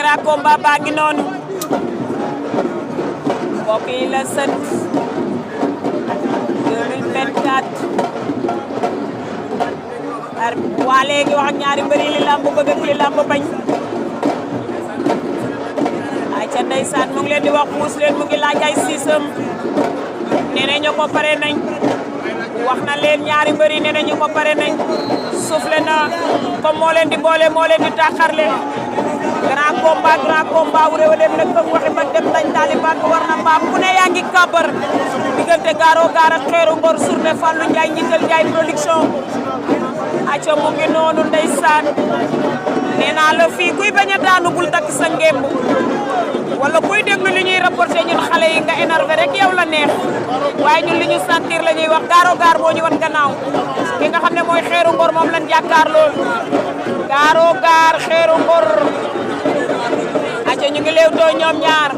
grand combat baa ngi noonu mbokk yi la sët 2024 waa léegi wax ak ñaari mbëri li lamb bëgg ak li lamb bañ ay ca ndeysaan mu ngi leen di wax puus leen mu ngi laaj ay siisam nee nañu ko pare nañ wax na leen ñaari mbëri nee nañu ko pare nañ soufflé na comme moo leen di boole moo leen di taxarle grand combat wu réew dem nag comme waxi mag dem dañ taliban bu war na mbaam ku ne yaa ngi kàbbar diggante Garo Gare ak Xeeru Ngor journée Fallou Ndiaye njiital Ndiaye production aco mu ngi noonu ndeysaan nee naa la fii kuy bañ a daanu bul takk sa ngemb wala kuy déglu li ñuy rapporté ñun xale yi nga énervé rek yow la neex waaye ñun li ñu sentir la ñuy wax Garo Gare moo ñu wan gannaaw ki nga xam ne mooy Xeeru Ngor moom lañ jàkkaar lool Garo Gare Xeeru Ngor aco ñu ngi leewtoo ñoom ñaar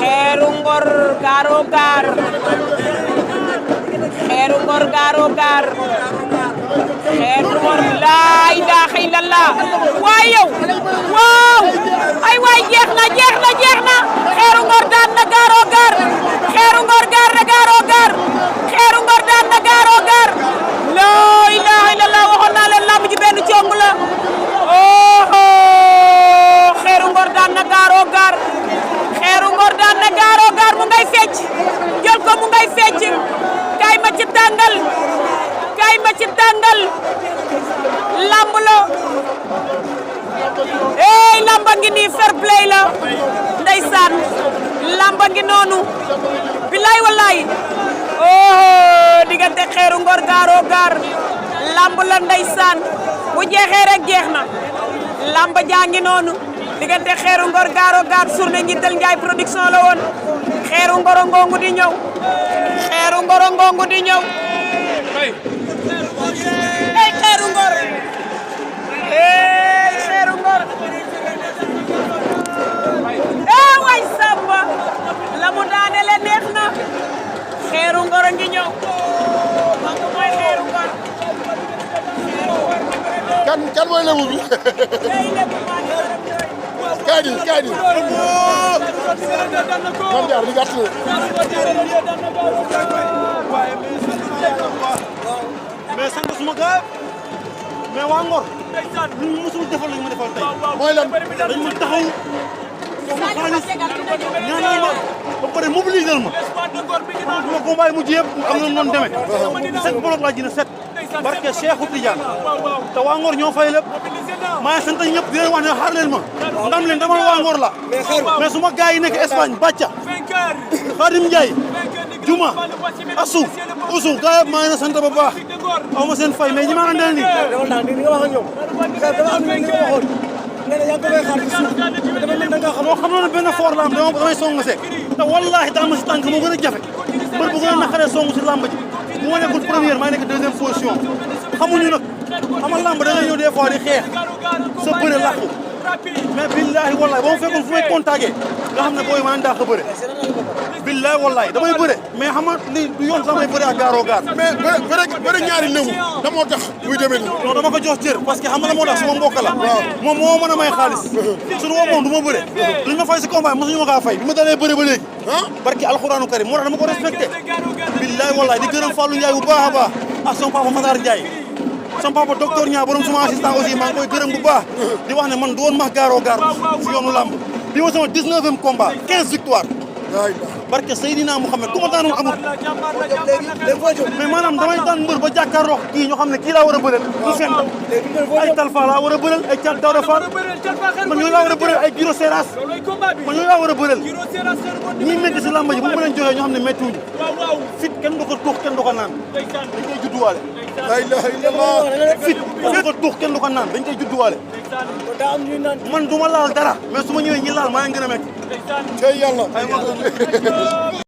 Xeeru Ngor Garo Gare Xeeru Ngor Garo Gare Xeeru Ngor laa ilaaha illallah waay yow waaw ay waay jeex na Xeeru Ngor daan na Garo Gare Xeeru Ngor daan na Garo Gare Xeeru Ngor daan na Garo Gare laa ilaaha illallah waxoon naa leen lamb ji benn cong la Xeeru Ngor daan na Garo Gare Xeeru Ngor daan na Garo Gare mu ngay fecc jël ko mu ngay fecc kay ma ci tàngal lamb la lamba ngi nii fair play la ndeysaan lamba ngi noonu bilaay wallaay diggante Xeeru Ngor Garo Gare lamb la ndeysaan bu jeexee rek jeex na lamba jaa ngi noonu diggante Xeeru Ngor Garo Gare journée njiital Ndiaye production la woon Xeeru Ngor ngongu di ñëw Xeeru Ngor ngongu di ñëw Xeeru Ngor Xeeru Ngor way samba la mu daanele neex na Xeeru Ngor a ngi ñëw mooy Xeeru Ngor kan mooy lebu bi kaadi man jaar di gàtt mais sant suma gaay mais waa Ngor lu mu musul defal lañu ma defal tey mooy lan dañ ma taxaw sama xaalis ñaanal ma ba pare mobiliser ma suma combat yi mujj yëpp am na noonu demee 7 bloc laa jënd 7 barke Cheikhou Tidiane te waa Ngor ñoo fay lépp maa ngi sant ñëpp di leen wax ne xaar leen ma ndam leen dama waa Ngor la mais suma gaay yi nekk Espagne Bacca Khadim Ndiaye Juma Assou Oussou gaay yëpp maa ngi sant ba baax aw ma seen fay mais ñi ma àndal nii loo xam ne benn fort la am damay song seek te wallaahi daan ma si tànk moo gën a jafe bër bu gën a naqaree song si làmb ji bu ma nekkul première maa nekk deuxième position xamuñu nag xamal làmb da nga ñëw des fois di xeex sa bëre làqu mais billahi wallahi ba ma fekkoon fu may contacté nga xam ne booy maa ngi dàq bëre billahi wallahi damay bëre mais xam nga li du yoon sax may bëre ak Garo Gare mais bëre ñaari lébu da moo tax muy demee nii non dama ko jox cër parce que xam nga la moo tax suma mbokk la moom moo mën a may xaalis suñu woo moom du ma bëre duñ ma fay si combat mosuñu ma kaa fay bi ma dalee bëre ba léegi barki alxuraanu karim moo tax dama ko respecté billahi wallahi di gërëm Fallou Ndiaye bu baax a baax ak son papa Matar Ndiaye son papa docteur Niang borom suma assistant aussi maa ngi koy gërëm bu baax di wax ne man du woon max Garo Gare si yoonu lamb bi ma sama 19e combat 15 victoire barke Seydina Mouhamed ku ma daanoon amul mais maanaam damay daan mbër ba jàkkaarloo kii ñoo xam ne kii laa war a bëreel mu fenn ay Talfa laa war a bëreel ay Thiat Daouda Fall man ñooñu laa war a bëreel ay Giro Seras man ñooñu laa war a bëreel ñi métti si làmb ji bu ma leen joxee ñoo xam ne méttiwuñu fit kenn du ko tuux kenn du ko naan dañ koy judduwaale la ilaha illallah fit kenn du ko tuux kenn du ko naan dañ koy judduwaale man du ma laal dara mais su ma ñëwee ñi laal maa ngi gën a métti tey yàlla